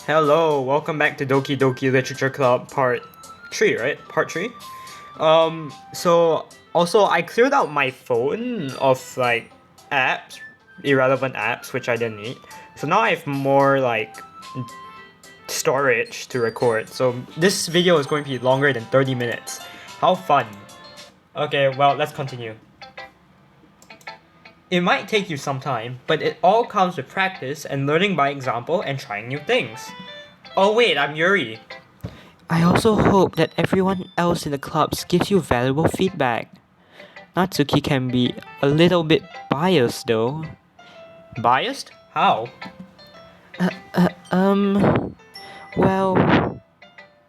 Hello, welcome back to Doki Doki Literature Club Part 3, right? Part 3? So also I cleared out my phone of like apps, irrelevant apps which I didn't need. So now I have more like storage to record. So this video is going to be longer than 30 minutes. How fun. Okay, well, let's continue. It might take you some time, but it all comes with practice and learning by example and trying new things. Oh wait, I'm Yuri. I also hope that everyone else in the clubs gives you valuable feedback. Natsuki can be a little bit biased though. Biased? How? Well,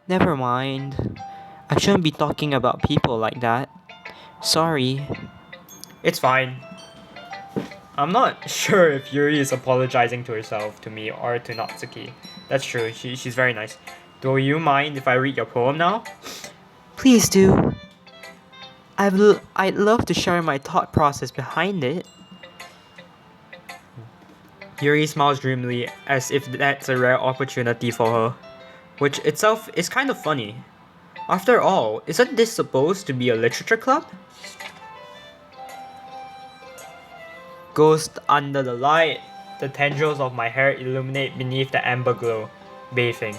never mind. I shouldn't be talking about people like that. Sorry. It's fine. I'm not sure if Yuri is apologizing to herself, to me, or to Natsuki. That's true, she's very nice. Do you mind if I read your poem now? Please do. I'd love to share my thought process behind it. Yuri smiles dreamily, as if that's a rare opportunity for her. Which itself is kind of funny. After all, isn't this supposed to be a literature club? Ghost under the light, the tendrils of my hair illuminate beneath the amber glow, bathing.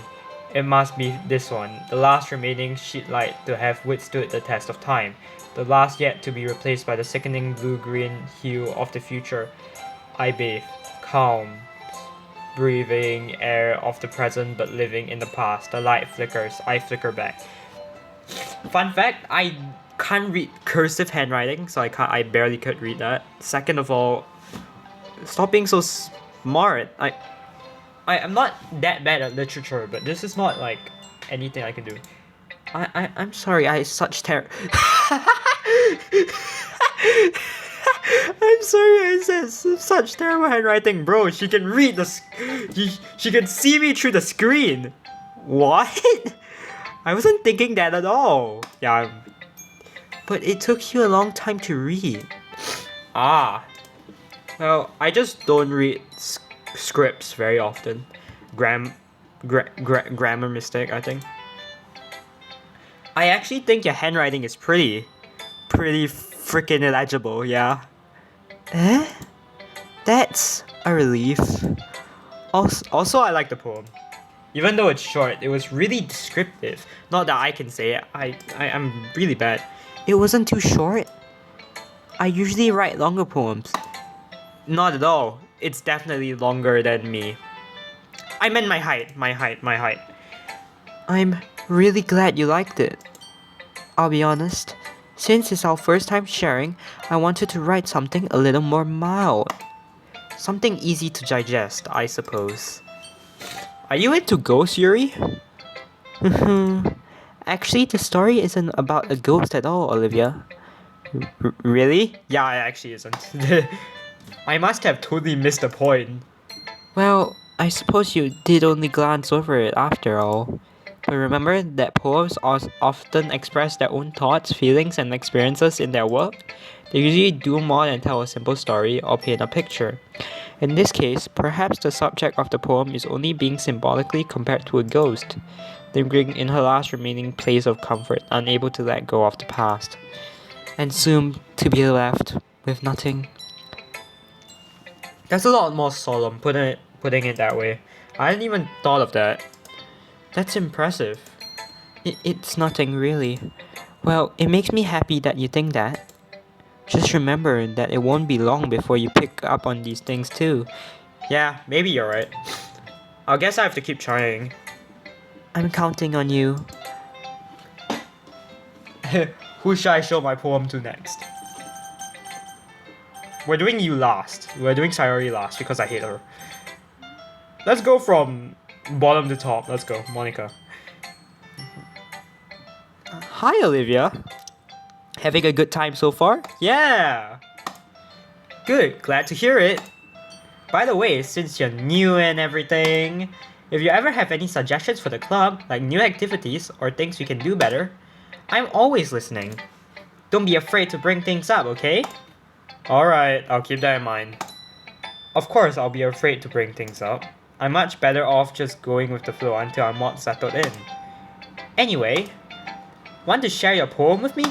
It must be this one, the last remaining sheet light to have withstood the test of time, the last yet to be replaced by the sickening blue-green hue of the future. I bathe, calm, breathing air of the present but living in the past. The light flickers, I flicker back. Fun fact, I can't read cursive handwriting, so I barely could read that. Second of all, stop being so smart. I'm not that bad at literature, but this is not like anything I can do. I'm sorry, I such I'm sorry I said such terrible handwriting, bro. She can read she can see me through the screen. What? I wasn't thinking that at all. Yeah. But it took you a long time to read. Ah. Well, I just don't read scripts very often. Grammar mistake, I think. I actually think your handwriting is pretty freaking illegible, yeah. Eh? That's a relief. Also, I like the poem. Even though it's short, it was really descriptive. Not that I can say it. I'm really bad. It wasn't too short. I usually write longer poems. Not at all. It's definitely longer than me. I meant my height. I'm really glad you liked it. I'll be honest, since it's our first time sharing, I wanted to write something a little more mild. Something easy to digest, I suppose. Are you into ghosts, Yuri? Actually, the story isn't about a ghost at all, Olivia. Really? Yeah, it actually isn't. I must have totally missed the point. Well, I suppose you did only glance over it after all. But remember that poets often express their own thoughts, feelings, and experiences in their work? They usually do more than tell a simple story or paint a picture. In this case, perhaps the subject of the poem is only being symbolically compared to a ghost, lingering in her last remaining place of comfort, unable to let go of the past, and soon to be left with nothing. That's a lot more solemn, putting it that way. I hadn't even thought of that. That's impressive. It's nothing really. Well, it makes me happy that you think that. Just remember that it won't be long before you pick up on these things too. Yeah, maybe you're right. I guess I have to keep trying. I'm counting on you. Who should I show my poem to next? We're doing you last. We're doing srry last because I hate her. Let's go from bottom to top. Let's go, Monica. Hi, Olivia. Having a good time so far? Yeah! Good, glad to hear it. By the way, since you're new and everything, if you ever have any suggestions for the club, like new activities or things we can do better, I'm always listening. Don't be afraid to bring things up, okay? Alright, I'll keep that in mind. Of course, I'll be afraid to bring things up. I'm much better off just going with the flow until I'm more settled in. Anyway, want to share your poem with me?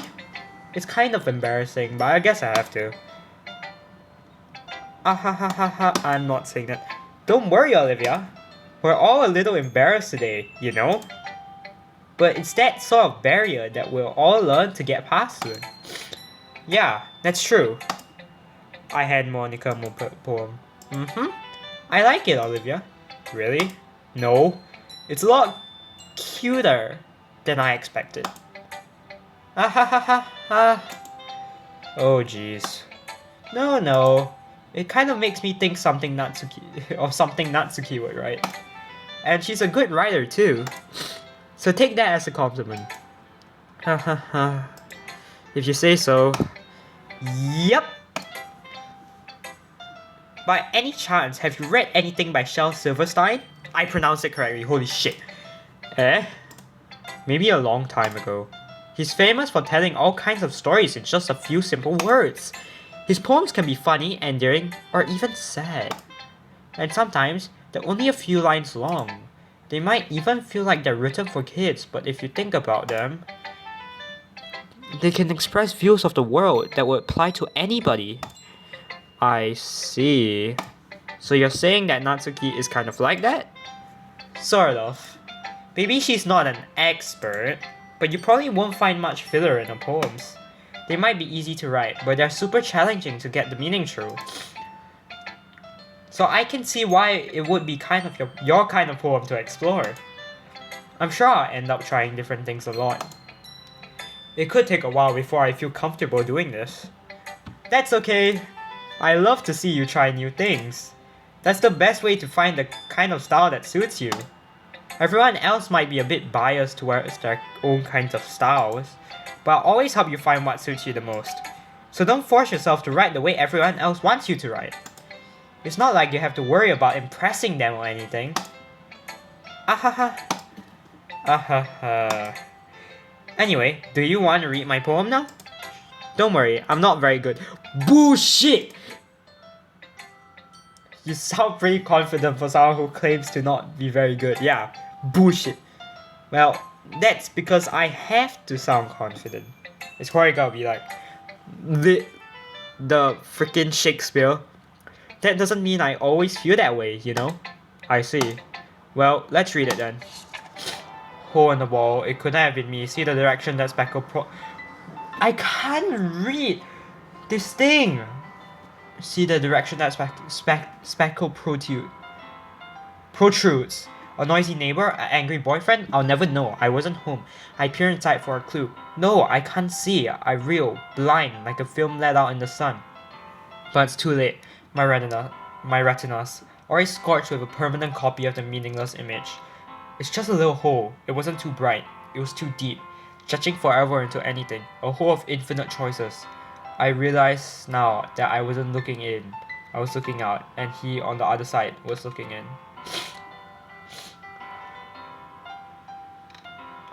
It's kind of embarrassing, but I guess I have to. Ah ha ha ha ha, I'm not saying that. Don't worry, Olivia. We're all a little embarrassed today, you know? But it's that sort of barrier that we'll all learn to get past soon. Yeah, that's true. I hand Monica my poem. I like it, Olivia. Really? No. It's a lot cuter than I expected. Ah ha ha ha ha. Oh jeez. No. It kind of makes me think something Natsuki of something Natsuki would write. And she's a good writer too. So take that as a compliment. Ha ha ha. If you say so. Yep. By any chance, have you read anything by Shel Silverstein? I pronounced it correctly, holy shit. Maybe a long time ago. He's famous for telling all kinds of stories in just a few simple words. His poems can be funny, endearing, or even sad. And sometimes, they're only a few lines long. They might even feel like they're written for kids, but if you think about them, they can express views of the world that would apply to anybody. I see. So you're saying that Natsuki is kind of like that? Sort of. Maybe she's not an expert, but you probably won't find much filler in her poems. They might be easy to write, but they're super challenging to get the meaning through. So I can see why it would be kind of your kind of poem to explore. I'm sure I'll end up trying different things a lot. It could take a while before I feel comfortable doing this. That's okay. I love to see you try new things. That's the best way to find the kind of style that suits you. Everyone else might be a bit biased towards their own kinds of styles, but I'll always help you find what suits you the most. So don't force yourself to write the way everyone else wants you to write. It's not like you have to worry about impressing them or anything. Ahaha. Ahaha. Anyway, do you want to read my poem now? Don't worry, I'm not very good. Bullshit! You sound pretty confident for someone who claims to not be very good. Yeah, bullshit. Well, that's because I have to sound confident. It's probably gonna be like the freaking Shakespeare. That doesn't mean I always feel that way, you know? I see. Well, let's read it then. Hole in the wall, it couldn't have been me. See the direction that speckle I can't read this thing! See the direction that speckle protrudes. A noisy neighbor? An angry boyfriend? I'll never know. I wasn't home. I peer inside for a clue. No, I can't see. I reel, blind, like a film let out in the sun. But it's too late. My retinas, already scorched with a permanent copy of the meaningless image. It's just a little hole. It wasn't too bright. It was too deep, stretching forever into anything. A hole of infinite choices. I realize now that I wasn't looking in. I was looking out, and he on the other side was looking in.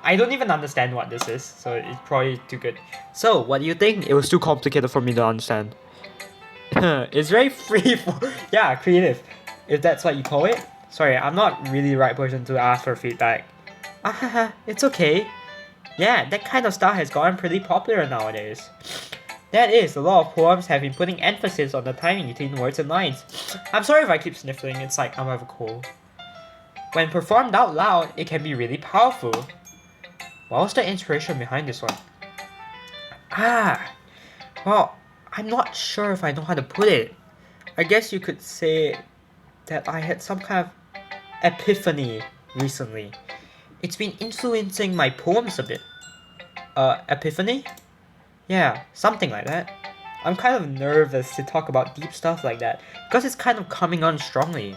I don't even understand what this is, so it's probably too good. So, what do you think? It was too complicated for me to understand. It's very free for yeah, creative, if that's what you call it. Sorry, I'm not really the right person to ask for feedback. It's okay. Yeah, that kind of style has gotten pretty popular nowadays. That is, a lot of poems have been putting emphasis on the timing between words and lines. I'm sorry if I keep sniffling, it's like I'm have a cold. When performed out loud, it can be really powerful. What was the inspiration behind this one? Well, I'm not sure if I know how to put it. I guess you could say that I had some kind of epiphany recently. It's been influencing my poems a bit. Epiphany? Yeah, something like that. I'm kind of nervous to talk about deep stuff like that, because it's kind of coming on strongly.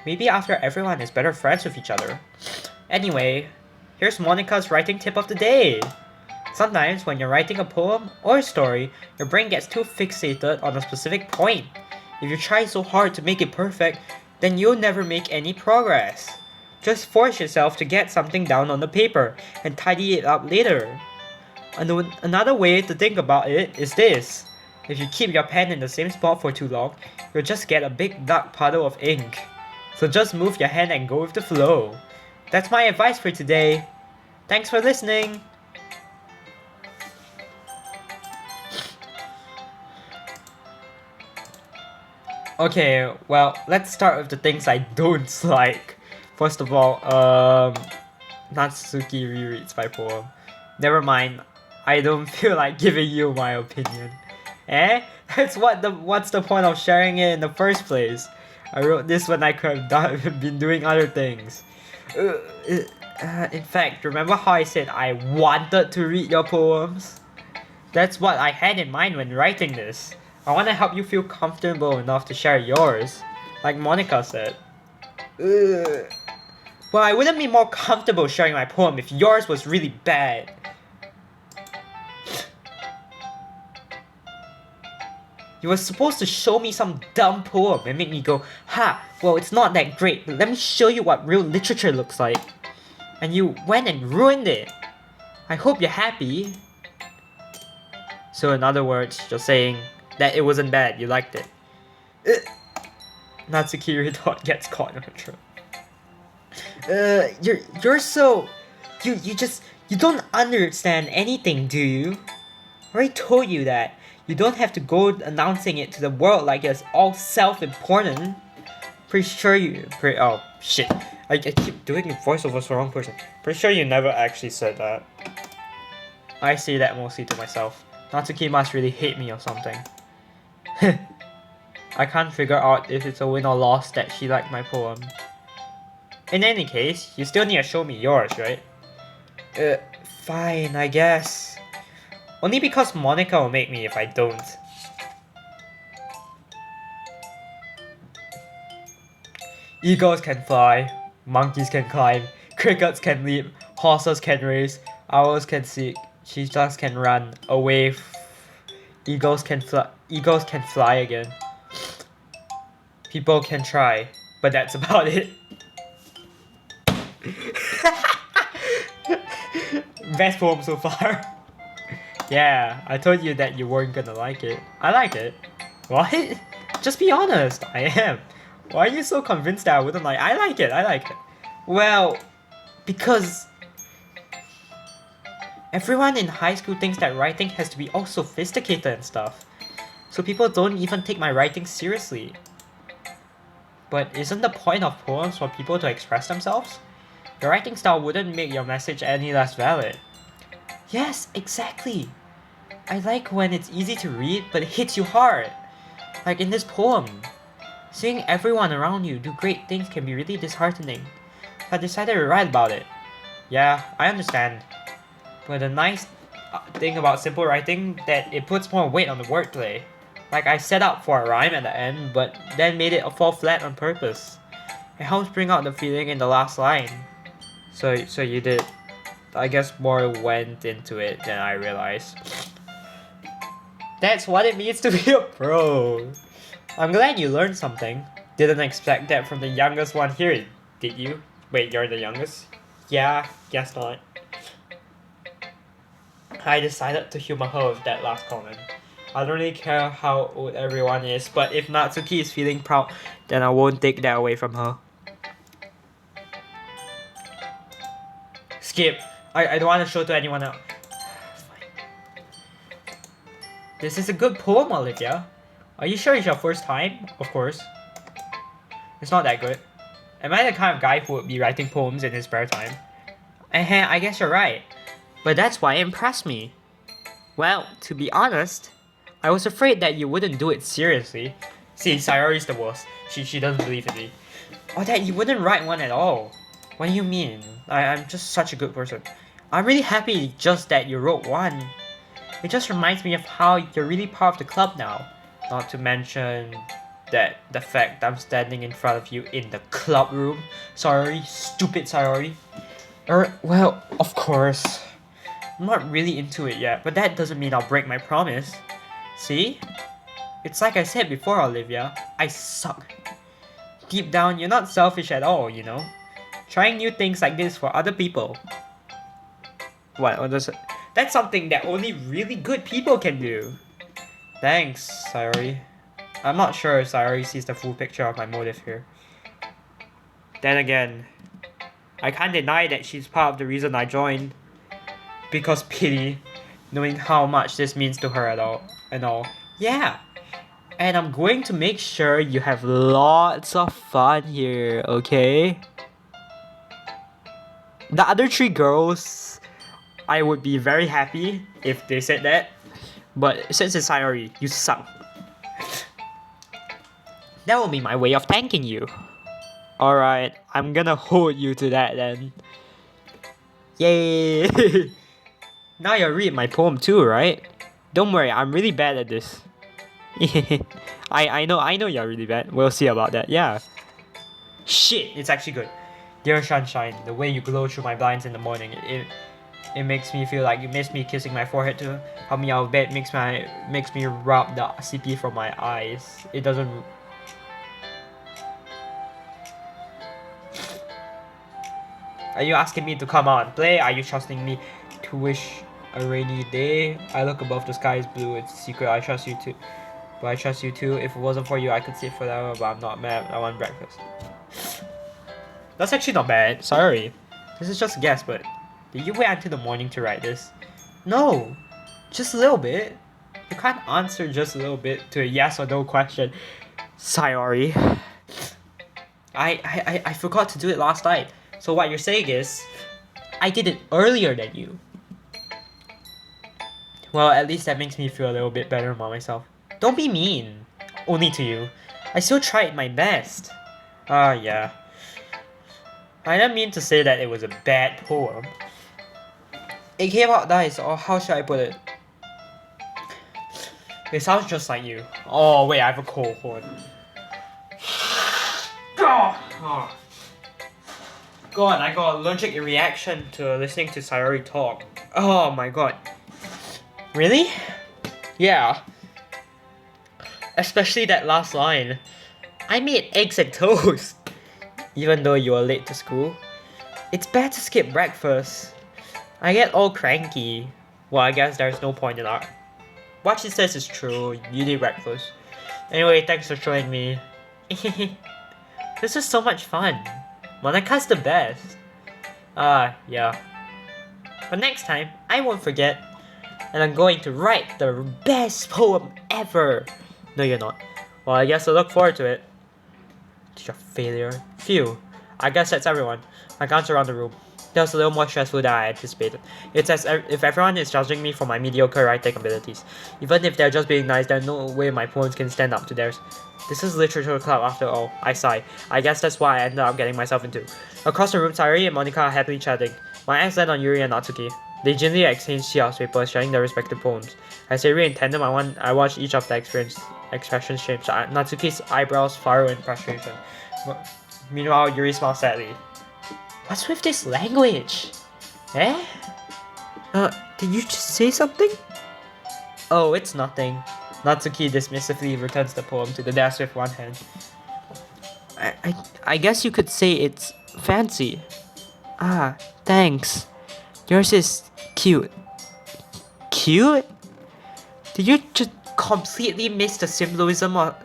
Maybe after everyone is better friends with each other. Anyway, here's Monica's writing tip of the day. Sometimes when you're writing a poem or a story, your brain gets too fixated on a specific point. If you try so hard to make it perfect, then you'll never make any progress. Just force yourself to get something down on the paper and tidy it up later. Another way to think about it is this. If you keep your pen in the same spot for too long, you'll just get a big dark puddle of ink. So just move your hand and go with the flow. That's my advice for today. Thanks for listening. Okay, well, let's start with the things I don't like. First of all, Natsuki rereads my poem. Never mind, I don't feel like giving you my opinion. Eh? What's the point of sharing it in the first place? I wrote this when I could have been doing other things. In fact, remember how I said I wanted to read your poems? That's what I had in mind when writing this. I want to help you feel comfortable enough to share yours, like Monica said. Well, I wouldn't be more comfortable sharing my poem if yours was really bad. You were supposed to show me some dumb poem and make me go, ha, well, it's not that great, but let me show you what real literature looks like. And you went and ruined it. I hope you're happy. So in other words, you're saying that it wasn't bad, you liked it. Natsuki retort gets caught in her throat. You're so... You don't understand anything, do you? I already told you that. You don't have to go announcing it to the world like it's all self-important. Pretty sure you... oh, shit. I keep doing voiceovers for the wrong person. Pretty sure you never actually said that. I say that mostly to myself. Natsuki must really hate me or something. I can't figure out if it's a win or loss that she liked my poem. In any case, you still need to show me yours, right? Fine, I guess. Only because Monica will make me if I don't. Eagles can fly, monkeys can climb, crickets can leap, horses can race, owls can seek, cheetahs can run away. Eagles can fly again. People can try, but that's about it. Best poem so far. Yeah, I told you that you weren't gonna like it. I like it. What? Just be honest. I am. Why are you so convinced that I wouldn't like it? I like it. I like it. Well, because everyone in high school thinks that writing has to be all sophisticated and stuff. So people don't even take my writing seriously. But isn't the point of poems for people to express themselves? Your writing style wouldn't make your message any less valid. Yes, exactly. I like when it's easy to read, but it hits you hard. Like in this poem. Seeing everyone around you do great things can be really disheartening. I decided to write about it. Yeah, I understand. But the nice thing about simple writing that it puts more weight on the wordplay. Like I set up for a rhyme at the end, but then made it fall flat on purpose. It helps bring out the feeling in the last line. So you did. I guess more went into it than I realized. That's what it means to be a pro. I'm glad you learned something. Didn't expect that from the youngest one here, did you? Wait, you're the youngest? Yeah, guess not. I decided to humor her with that last comment. I don't really care how old everyone is, but if Natsuki is feeling proud, then I won't take that away from her. Skip. I don't want to show to anyone else. This is a good poem, Olivia. Are you sure it's your first time? Of course. It's not that good. Am I the kind of guy who would be writing poems in his spare time? I guess you're right. But that's why it impressed me. Well, to be honest, I was afraid that you wouldn't do it seriously. See, Sayori's the worst. She doesn't believe in me. Or that you wouldn't write one at all. What do you mean? I'm just such a good person. I'm really happy just that you wrote one. It just reminds me of how you're really part of the club now. Not to mention that the fact I'm standing in front of you in the club room. Sorry, stupid Sayori. Well, of course. I'm not really into it yet, but that doesn't mean I'll break my promise. See? It's like I said before, Olivia. I suck. Deep down, you're not selfish at all, you know? Trying new things like this for other people. What does it? That's something that only really good people can do. Thanks, Sayori. I'm not sure if Sayori sees the full picture of my motive here. Then again, I can't deny that she's part of the reason I joined. Because pity, knowing how much this means to her at all and all. Yeah. And I'm going to make sure you have lots of fun here, okay? The other 3 girls, I would be very happy if they said that. But since it's srry, you suck. That will be my way of thanking you. Alright, I'm gonna hold you to that then. Yay! Now you'll read my poem too, right? Don't worry, I'm really bad at this. I know you're really bad. We'll see about that, yeah. Shit, it's actually good. Dear sunshine, the way you glow through my blinds in the morning, it makes me feel like you miss me kissing my forehead to help me out of bed, makes me rub the CP from my eyes. It doesn't. Are you asking me to come out and play? Are you trusting me to wish a rainy day? I look above, the sky is blue, it's a secret, I trust you too. But I trust you too. If it wasn't for you, I could sit forever, but I'm not mad. I want breakfast. That's actually not bad. Sorry. This is just a guess, but did you wait until the morning to write this? No. Just a little bit. You can't answer just a little bit to a yes or no question. Sorry. I forgot to do it last night. So what you're saying is, I did it earlier than you. Well, at least that makes me feel a little bit better about myself. Don't be mean. Only to you. I still tried my best. Ah, yeah. I didn't mean to say that it was a bad poem. It came out nice, or how should I put it? It sounds just like you. Oh, wait, I have a cold horn. Oh. God, I got an allergic reaction to listening to srry talk. Oh my god. Really? Yeah. Especially that last line. I made eggs and toast. Even though you were late to school. It's bad to skip breakfast. I get all cranky. Well, I guess there's no point in art. What she says is true. You need breakfast. Anyway, thanks for showing me. This is so much fun. Monika's the best. Yeah. But next time, I won't forget. And I'm going to write the best poem ever. No, you're not. Well, I guess I'll look forward to it. To your failure. Phew. I guess that's everyone. I glanced around the room. That was a little more stressful than I anticipated. It's as if everyone is judging me for my mediocre writing abilities. Even if they're just being nice, there's no way my poems can stand up to theirs. This is literature club after all. I sigh. I guess that's why I ended up getting myself into. Across the room, srry and Monika are happily chatting. My eyes land on Yuri and Natsuki. They gently exchange cheers papers, sharing their respective poems. As they read in tandem, I watch each of the expressions change. Natsuki's eyebrows furrow in frustration. Meanwhile, Yuri smiles sadly. What's with this language? Eh? Did you just say something? Oh, it's nothing. Natsuki dismissively returns the poem to the desk with one hand. I guess you could say it's fancy. Ah, thanks. Yours is cute. Cute? Did you just completely miss the symbolism or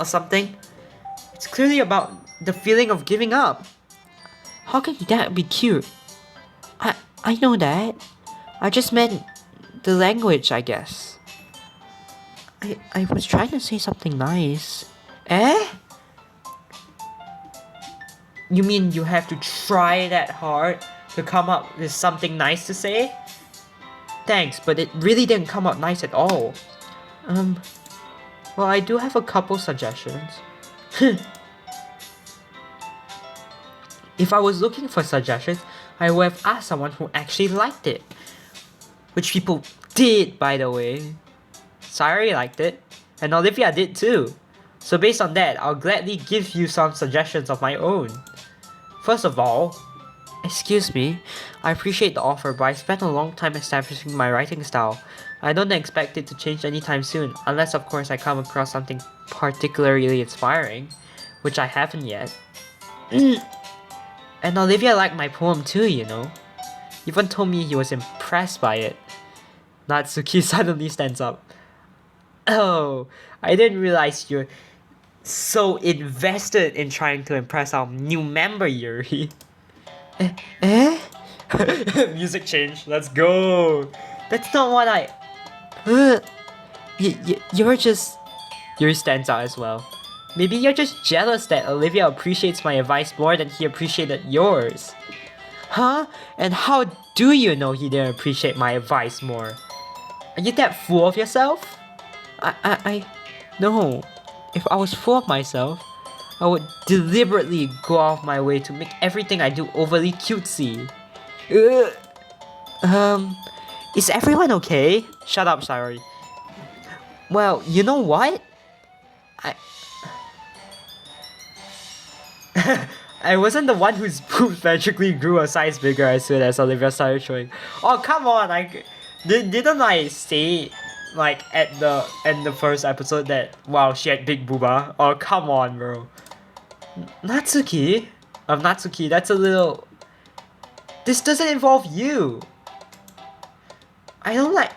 something? It's clearly about the feeling of giving up. How can that be cute? I know that. I just meant the language, I guess. I was trying to say something nice. Eh? You mean you have to try that hard to come up with something nice to say? Thanks, but it really didn't come out nice at all. Well, I do have a couple suggestions. If I was looking for suggestions, I would have asked someone who actually liked it. Which people did, by the way. srry liked it, and Olivia did too. So based on that, I'll gladly give you some suggestions of my own. First of all, excuse me, I appreciate the offer, but I spent a long time establishing my writing style. I don't expect it to change anytime soon, unless of course I come across something particularly inspiring, which I haven't yet. And Olivia liked my poem too, you know. Even told me he was impressed by it. Natsuki suddenly stands up. Oh, I didn't realize so invested in trying to impress our new member, Yuri. Eh? Music change, let's go. That's not what I. You're just. Yuri stands out as well. Maybe you're just jealous that Olivia appreciates my advice more than he appreciated yours. Huh? And how do you know he didn't appreciate my advice more? Are you that full of yourself? No. If I was full of myself, I would deliberately go off my way to make everything I do overly cutesy. Ugh. Is everyone okay? Shut up, Sayori. Well, you know what? I wasn't the one whose boobs magically grew a size bigger as soon as Olivia started showing. Oh, come on! Didn't I say like at the first episode that wow, she had big booba? Oh, come on, bro. Natsuki, that's a little. This doesn't involve you. I don't like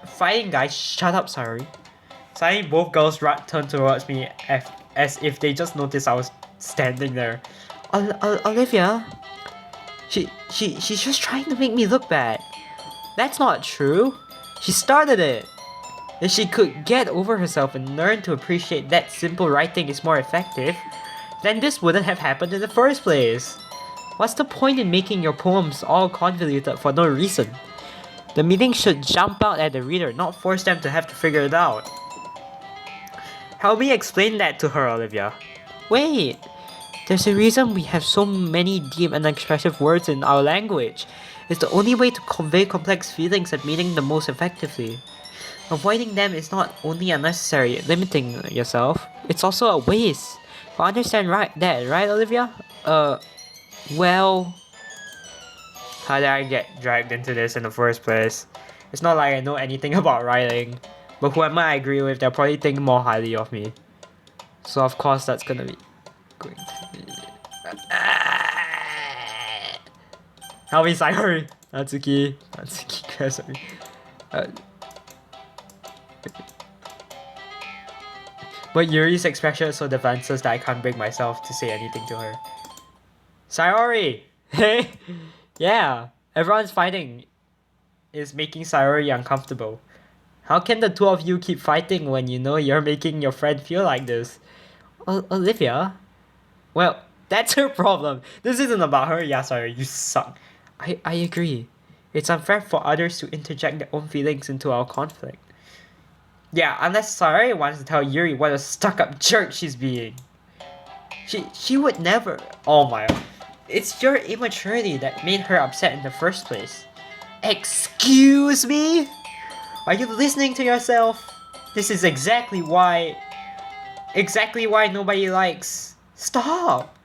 fighting, guys. Shut up, sorry. Suddenly, both girls turned towards me as if they just noticed I was standing there. Olivia, she's just trying to make me look bad. That's not true. She started it. If she could get over herself and learn to appreciate that simple writing is more effective, then this wouldn't have happened in the first place. What's the point in making your poems all convoluted for no reason? The meaning should jump out at the reader, not force them to have to figure it out. Help me explain that to her, Olivia. Wait, there's a reason we have so many deep and expressive words in our language. It's the only way to convey complex feelings and meaning the most effectively. Avoiding them is not only unnecessary, limiting yourself, it's also a waste. You understand that, right, Olivia? Well... How did I get dragged into this in the first place? It's not like I know anything about writing, but whoever I agree with, they'll probably think more highly of me. So of course that's gonna be... Help me, Sayori! Natsuki, sorry. But Yuri's expression is so defenseless that I can't bring myself to say anything to her. Sayori! Hey! Yeah, everyone's fighting is making Sayori uncomfortable. How can the two of you keep fighting when you know you're making your friend feel like this? Olivia? Well, that's her problem. This isn't about her. Yeah, sorry, you suck. I agree. It's unfair for others to interject their own feelings into our conflict. Yeah, unless Sayori wants to tell Yuri what a stuck-up jerk she's being. She would never. Oh my. It's your immaturity that made her upset in the first place. Excuse me? Are you listening to yourself? This is exactly why nobody likes. Stop!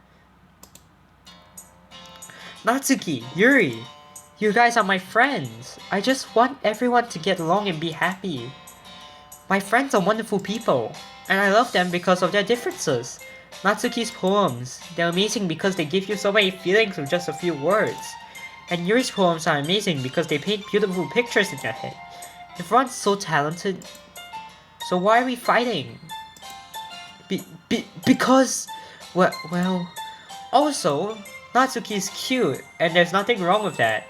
Natsuki, Yuri, you guys are my friends. I just want everyone to get along and be happy. My friends are wonderful people, and I love them because of their differences. Natsuki's poems, they're amazing because they give you so many feelings with just a few words. And Yuri's poems are amazing because they paint beautiful pictures in your head. Everyone's so talented. So why are we fighting? Because... Well... Also, Natsuki's cute, and there's nothing wrong with that.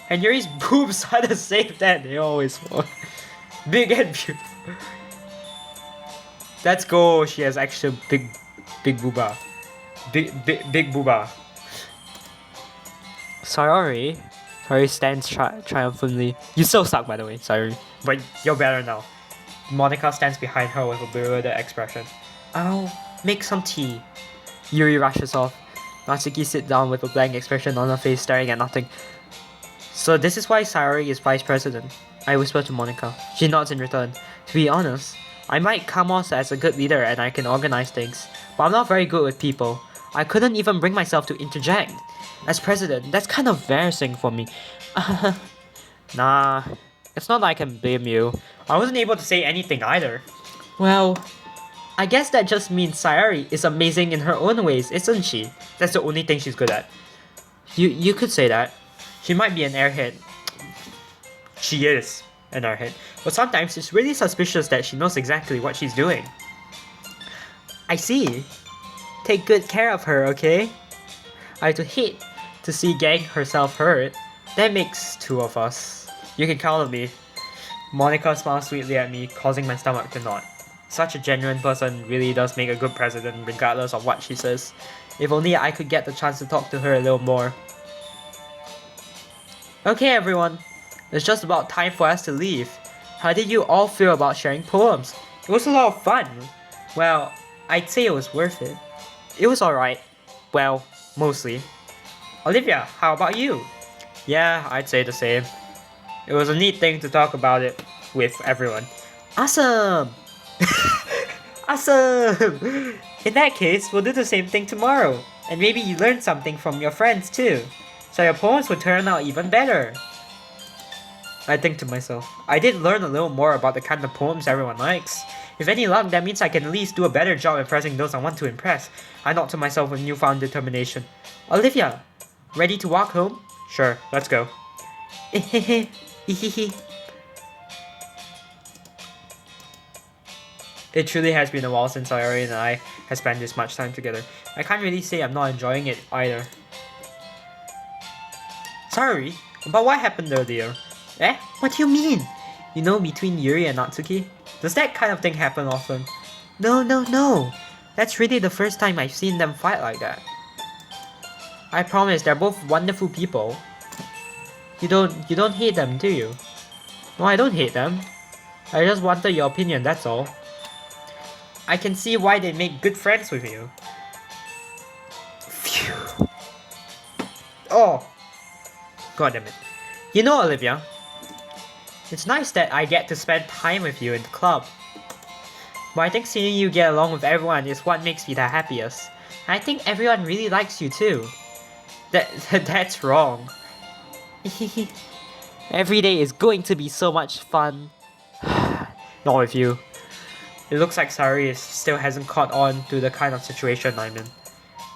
And Yuri's boobs are the same that they always were. Big and beautiful. Let's go, she has actual big booba. Big booba. Sayori stands triumphantly. You still suck, by the way, sorry. But you're better now. Monica stands behind her with a bewildered expression. I'll make some tea. Yuri rushes off. Natsuki sits down with a blank expression on her face, staring at nothing. So this is why Sayori is vice president, I whisper to Monica. She nods in return. To be honest, I might come off as a good leader and I can organize things, but I'm not very good with people. I couldn't even bring myself to interject. As president, that's kind of embarrassing for me. Nah, it's not that I can blame you. I wasn't able to say anything either. Well, I guess that just means Sayori is amazing in her own ways, isn't she? That's the only thing she's good at. You could say that. She might be an airhead. She is an airhead. But sometimes it's really suspicious that she knows exactly what she's doing. I see. Take good care of her, okay? I'd hate to see Gang herself hurt. That makes two of us. You can count on me. Monica smiles sweetly at me, causing my stomach to knot. Such a genuine person really does make a good president, regardless of what she says. If only I could get the chance to talk to her a little more. Okay, everyone. It's just about time for us to leave. How did you all feel about sharing poems? It was a lot of fun. Well, I'd say it was worth it. It was alright. Well, mostly. Olivia, how about you? Yeah, I'd say the same. It was a neat thing to talk about it with everyone. Awesome! Awesome! In that case, we'll do the same thing tomorrow. And maybe you learn something from your friends too. So your poems will turn out even better. I think to myself, I did learn a little more about the kind of poems everyone likes. If any luck, that means I can at least do a better job impressing those I want to impress. I nod to myself with newfound determination. Olivia, ready to walk home? Sure, let's go. It truly has been a while since srry and I have spent this much time together. I can't really say I'm not enjoying it either. Sorry, but what happened earlier? Eh? What do you mean? You know, between Yuri and Natsuki? Does that kind of thing happen often? No. That's really the first time I've seen them fight like that. I promise they're both wonderful people. You don't hate them, do you? No, I don't hate them. I just wanted your opinion, that's all. I can see why they make good friends with you. Phew. Oh! God damn it. You know, Olivia, it's nice that I get to spend time with you in the club. But I think seeing you get along with everyone is what makes me the happiest. I think everyone really likes you too. That's wrong. Every day is going to be so much fun. Not with you. It looks like srry still hasn't caught on to the kind of situation I'm in.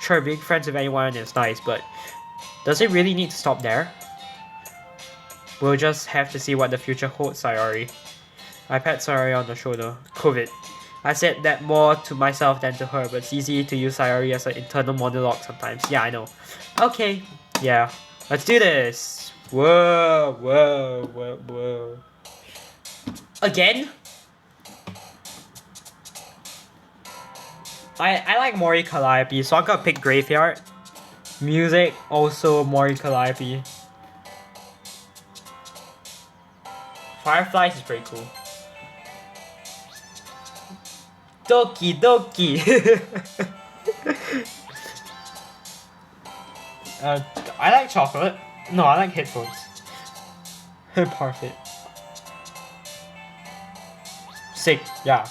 Sure, being friends with anyone is nice, but does it really need to stop there? We'll just have to see what the future holds, srry. I pat srry on the shoulder. COVID. I said that more to myself than to her, but it's easy to use srry as an internal monologue sometimes. Yeah, I know. Okay, yeah. Let's do this! Whoa. Again? I like Mori Calliope, so I'm gonna pick Graveyard. Music, also Mori Calliope. Fireflies is pretty cool. Doki Doki! I like chocolate. No, I like headphones. Perfect. Sick, yeah.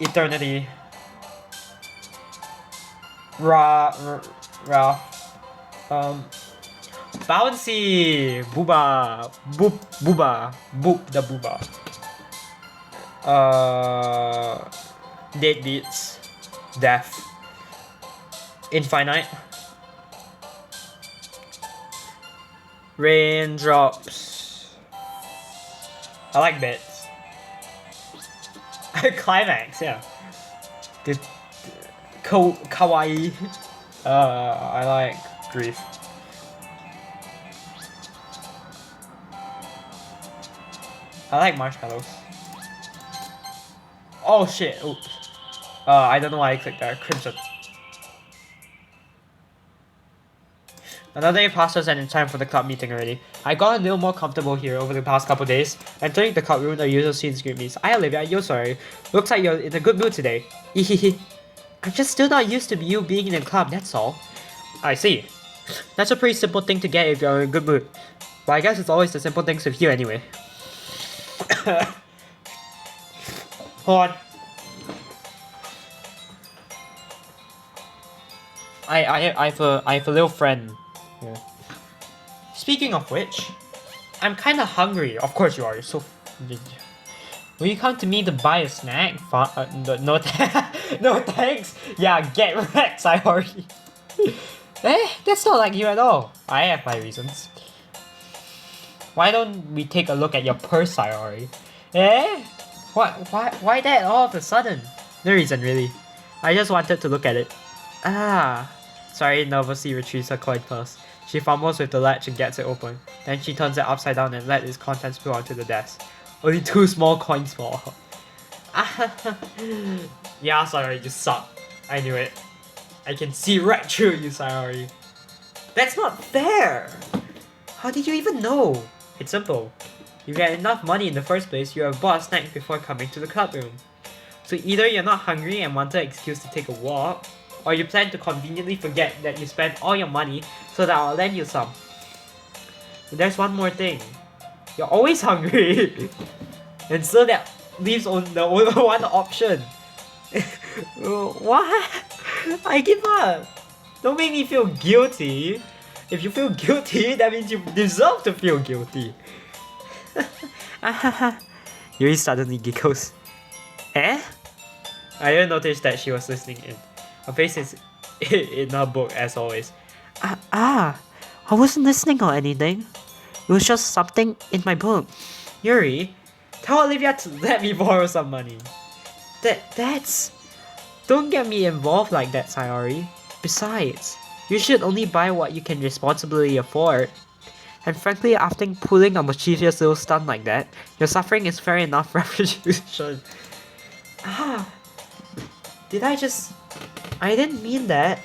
Eternity. Ra. Bouncy! Booba! Boop! Booba! Boop the booba. Dead Beats. Death. Infinite. Raindrops. I like bits. Climax, yeah. The kawaii. I like grief. I like marshmallows. Oh shit, oops. I don't know why I clicked there. Crimson. Another day passes and it's time for the club meeting already. I got a little more comfortable here over the past couple days. Entering the club room, the usual scenes greet me. Hi Olivia, you're sorry. Looks like you're in a good mood today. I'm just still not used to you being in a club, that's all. I see. That's a pretty simple thing to get if you're in a good mood. But I guess it's always the simple things with you anyway. Hold on. I have a little friend. Yeah. Speaking of which, I'm kinda hungry. Of course you are, you're so... Will you come to me to buy a snack? No, no thanks! Yeah, get wrecked, srry. That's not like you at all. I have my reasons. Why don't we take a look at your purse, srry? Eh? Why that all of a sudden? No reason, really. I just wanted to look at it. Ah. Srry nervously retrieves her coin purse. She fumbles with the latch and gets it open. Then she turns it upside down and lets its contents spill onto the desk. Only 2 small coins fall out. Yeah, Srry, you suck. I knew it. I can see right through you, Srry. That's not fair! How did you even know? It's simple. You get enough money in the first place, you have bought a snack before coming to the club room. So either you're not hungry and wanted an excuse to take a walk, or you plan to conveniently forget that you spent all your money so that I'll lend you some. And there's one more thing. You're always hungry! And so that leaves the only one option. What? I give up! Don't make me feel guilty. If you feel guilty, that means you deserve to feel guilty. Yuri suddenly giggles. Eh? I didn't notice that she was listening in. Her face is in her book as always. I wasn't listening or anything. It was just something in my book. Yuri, tell Olivia to let me borrow some money. That's... Don't get me involved like that, Sayori. Besides, you should only buy what you can responsibly afford. And frankly, after pulling a mischievous little stunt like that, your suffering is fair enough retribution. I didn't mean that.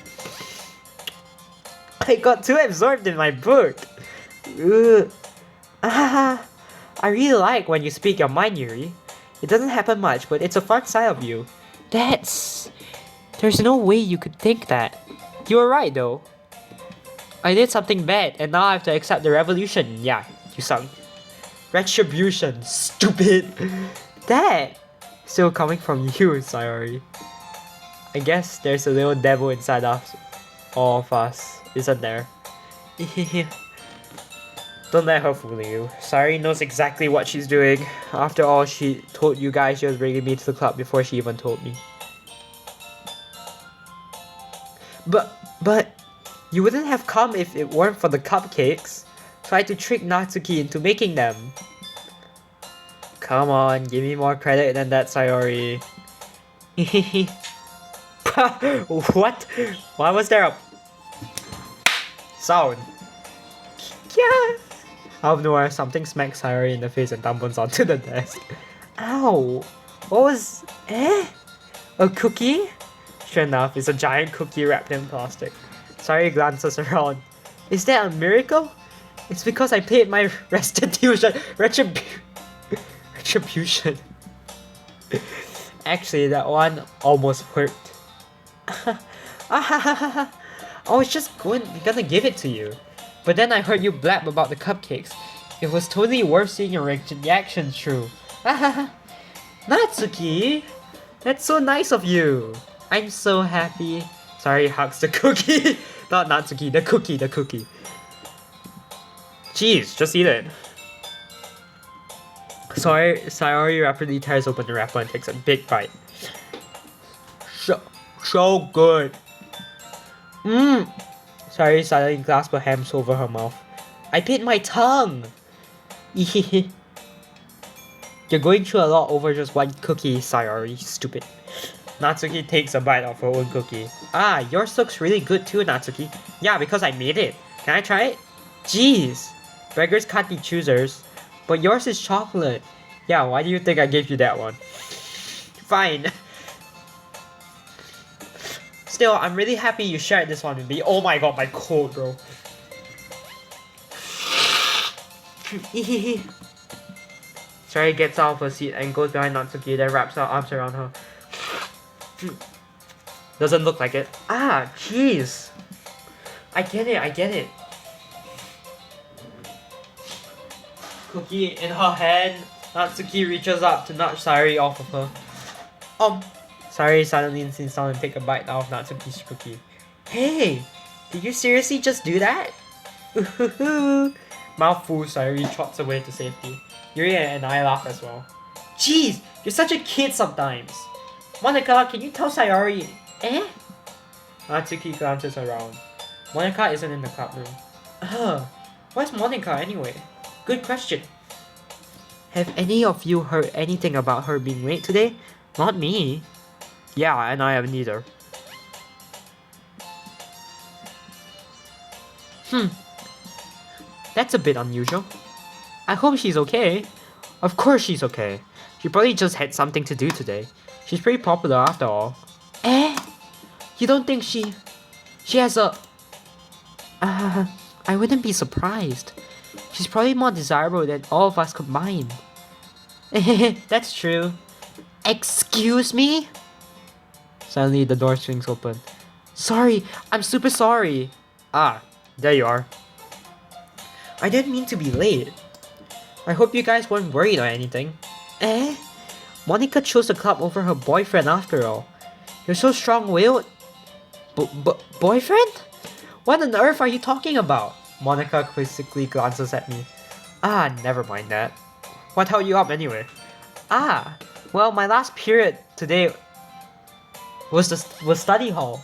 I got too absorbed in my book. I really like when you speak your mind, Yuri. It doesn't happen much, but it's a fun side of you. There's no way you could think that. You were right, though. I did something bad, and now I have to accept the revolution. Yeah, you sung. Retribution, stupid. That! Still coming from you, Sayori. I guess there's a little devil inside us, all of us, isn't there? Don't let her fool you. Sayori knows exactly what she's doing. After all, she told you guys she was bringing me to the club before she even told me. But you wouldn't have come if it weren't for the cupcakes. Tried to trick Natsuki into making them. Come on, give me more credit than that, Sayori. What? Why was there a sound? Yeah. Out of nowhere, something smacks Sayori in the face and tumbles onto the desk. Ow! What was... A cookie? Sure enough, it's a giant cookie wrapped in plastic. Sayori glances around. Is that a miracle? It's because I paid my restitution. Retribution. Actually, that one almost worked. I was just gonna give it to you. But then I heard you blab about the cupcakes. It was totally worth seeing your reaction through. Natsuki! That's so nice of you! I'm so happy. Sorry, hugs the cookie. Not Natsuki, the cookie. Jeez, just eat it. Sayori rapidly tears open the wrapper and takes a big bite. So good. Sayori suddenly grasps her hands over her mouth. I bit my tongue! You're going through a lot over just one cookie, Sayori, stupid. Natsuki takes a bite of her own cookie. Yours looks really good too, Natsuki. Yeah, because I made it. Can I try it? Jeez. Beggars can't be choosers. But yours is chocolate. Yeah, why do you think I gave you that one? Fine. Still, I'm really happy you shared this one with me. Oh my god, my cold, bro. Sayori gets out of her seat and goes behind Natsuki, then wraps her arms around her. Doesn't look like it. Jeez. I get it. Cookie in her hand, Natsuki reaches up to nudge Sayori off of her. Sayori suddenly sits down and take a bite out of Natsuki's cookie. Hey, did you seriously just do that? Mouthful, Sayori trots away to safety. Yuri and I laugh as well. Jeez, you're such a kid sometimes. Monica, can you tell Sayori? Natsuki glances around. Monica isn't in the club room. Where's Monica anyway? Good question. Have any of you heard anything about her being late today? Not me. Yeah, and I haven't either. That's a bit unusual. I hope she's okay. Of course she's okay. She probably just had something to do today. She's pretty popular after all. Eh? You don't think she has a... I wouldn't be surprised. She's probably more desirable than all of us combined. That's true. Excuse me? Suddenly the door swings open. Sorry, I'm super sorry. Ah, there you are. I didn't mean to be late. I hope you guys weren't worried or anything. Eh? Monica chose the club over her boyfriend after all. You're so strong-willed. Boyfriend? What on earth are you talking about? Monica quizzically glances at me. Ah, never mind that. What held you up anyway? Ah, well, my last period today was study hall.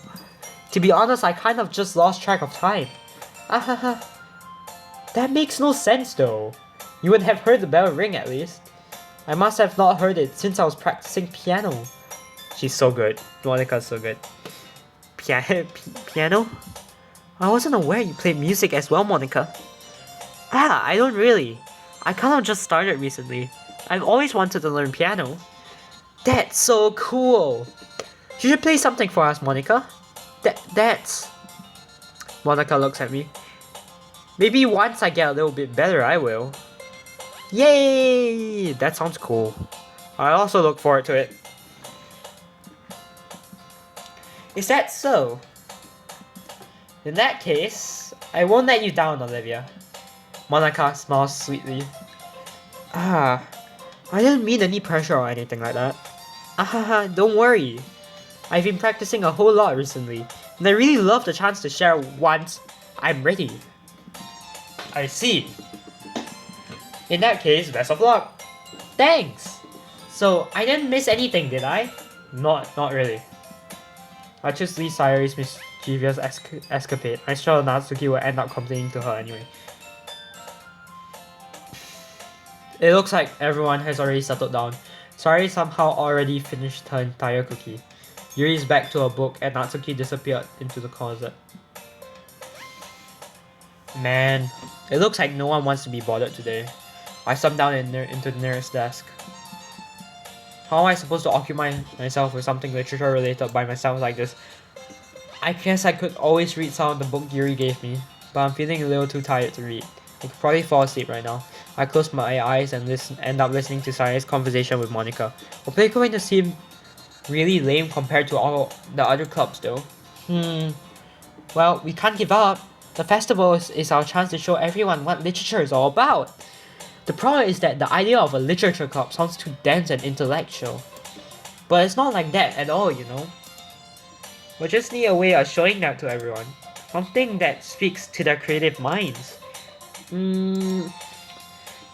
To be honest, I kind of just lost track of time. Ah, that makes no sense though. You would have heard the bell ring at least. I must have not heard it since I was practicing piano. She's so good. Monica's so good. Piano? I wasn't aware you played music as well, Monica. Ah, I don't really. I kind of just started recently. I've always wanted to learn piano. That's so cool. You should play something for us, Monica. That's... Monica looks at me. Maybe once I get a little bit better, I will. Yay! That sounds cool. I also look forward to it. Is that so? In that case, I won't let you down, Olivia. Monica smiles sweetly. Ah, I didn't mean any pressure or anything like that. Ah, don't worry. I've been practicing a whole lot recently, and I really love the chance to share once I'm ready. I see. In that case, best of luck. Thanks. So, I didn't miss anything, did I? Not really. I just leave srry's mischievous escapade. I'm sure Natsuki will end up complaining to her anyway. It looks like everyone has already settled down. Srry somehow already finished her entire cookie. Yuri's back to her book and Natsuki disappeared into the closet. Man, it looks like no one wants to be bothered today. I sat down into the nearest desk. How am I supposed to occupy myself with something literature related by myself like this? I guess I could always read some of the book Yuri gave me, but I'm feeling a little too tired to read. I could probably fall asleep right now. I close my eyes and end up listening to Srry's conversation with Monica. We're probably going to seem really lame compared to all the other clubs though. Well, we can't give up. The festival is our chance to show everyone what literature is all about. The problem is that the idea of a literature club sounds too dense and intellectual. But it's not like that at all, you know. We just need a way of showing that to everyone. Something that speaks to their creative minds.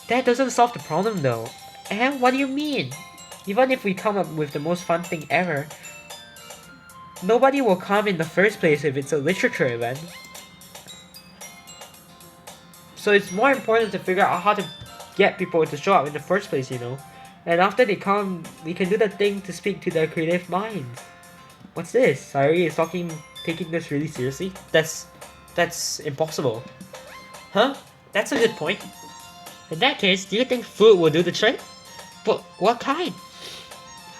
That doesn't solve the problem though. And what do you mean? Even if we come up with the most fun thing ever, nobody will come in the first place if it's a literature event. So it's more important to figure out how to get people to show up in the first place, you know. And after they come, we can do the thing to speak to their creative minds. What's this? Srry is taking this really seriously? That's impossible. Huh? That's a good point. In that case, do you think food will do the trick? But what kind?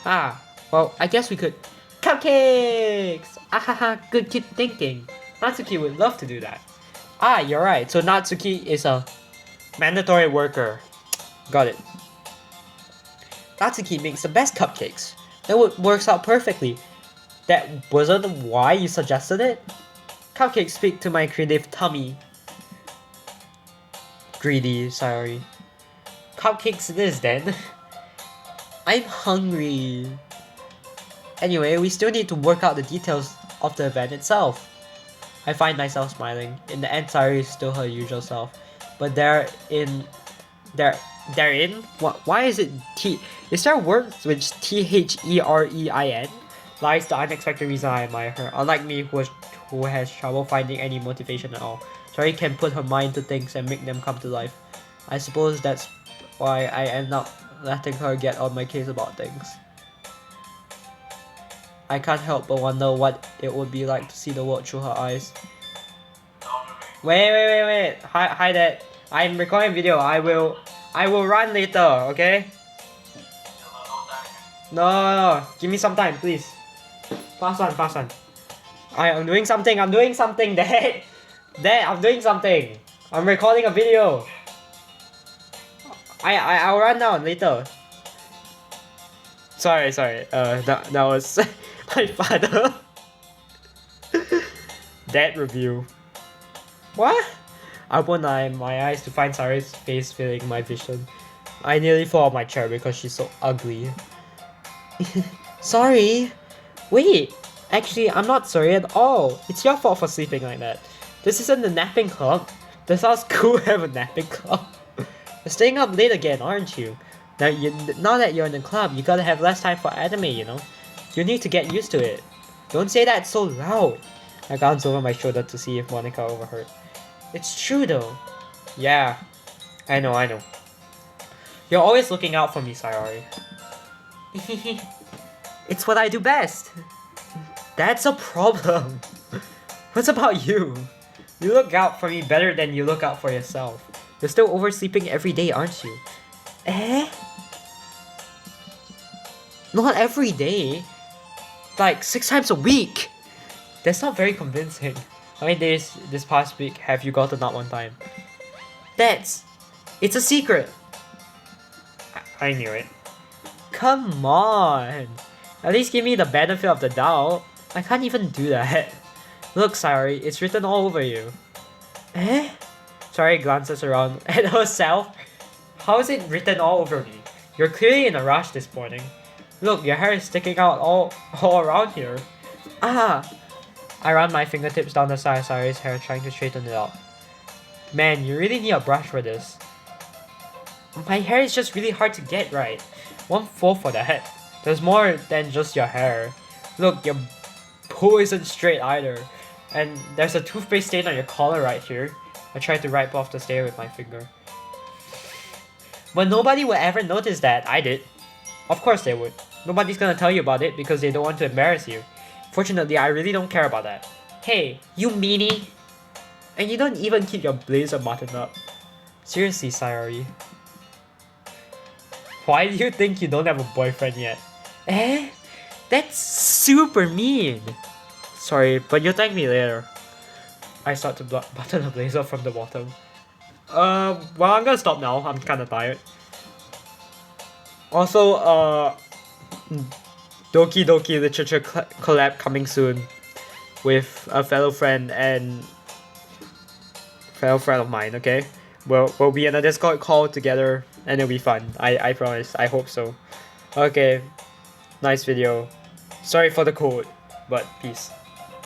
Ah, well, I guess we could... Cupcakes! Ahaha, good kid thinking. Natsuki would love to do that. Ah, you're right. So Natsuki is a mandatory worker. Got it. Natsuki makes the best cupcakes. That works out perfectly. That wasn't why you suggested it? Cupcakes speak to my creative tummy. Greedy, sorry. Cupcakes it is then. I'm hungry. Anyway, we still need to work out the details of the event itself. I find myself smiling. In the end, Srry is still her usual self. But therein... Why is it T... Is there a word which T-H-E-R-E-I-N? Lies the unexpected reason I admire her. Unlike me, who has trouble finding any motivation at all. Srry can put her mind to things and make them come to life. I suppose that's why I end up letting her get on my case about things. I can't help but wonder what it would be like to see the world through her eyes. Wait. Hi Dad. I'm recording video. I will run later, okay? No. Give me some time, please. Fast one. I'm doing something, Dad. Dad, I'm doing something. I'm recording a video. I'll run down later. Sorry. That was my father. Dad review. What? I opened my eyes to find srry's face filling my vision. I nearly fall off my chair because she's so ugly. Sorry. Wait. Actually, I'm not sorry at all. It's your fault for sleeping like that. This isn't the napping club. Does our school have a napping club? You're staying up late again, aren't you? Now that you're in the club, you gotta have less time for anime, you know? You need to get used to it. Don't say that so loud. I glanced over my shoulder to see if Monica overheard. It's true though. Yeah, I know. You're always looking out for me, srry. It's what I do best. That's a problem. What's about you? You look out for me better than you look out for yourself. You're still oversleeping every day, aren't you? Eh? Not every day. Like 6 times a week. That's not very convincing. How many days this past week have you gotten out one time? It's a secret. I knew it. Come on. At least give me the benefit of the doubt. I can't even do that. Look, srry, it's written all over you. Eh? Srry glances around at herself. How is it written all over me? You're clearly in a rush this morning. Look, your hair is sticking out all around here. Ah! I run my fingertips down the side of srry's hair, trying to straighten it out. Man, you really need a brush for this. My hair is just really hard to get right. Won't fall for that. There's more than just your hair. Look, your bow isn't straight either. And there's a toothpaste stain on your collar right here. I tried to wipe off the stain with my finger. But nobody will ever notice that. I did. Of course they would. Nobody's gonna tell you about it because they don't want to embarrass you. Fortunately, I really don't care about that. Hey, you meanie! And you don't even keep your blazer buttoned up. Seriously, srry. Why do you think you don't have a boyfriend yet? Eh? That's super mean! Sorry, but you'll thank me later. I start to button the blazer from the bottom. Well, I'm gonna stop now. I'm kinda tired. Also, Doki Doki Literature Collab coming soon with a fellow friend of mine, okay? We'll be in a Discord call together and it'll be fun. I promise. I hope so. Okay. Nice video. Sorry for the code, but peace.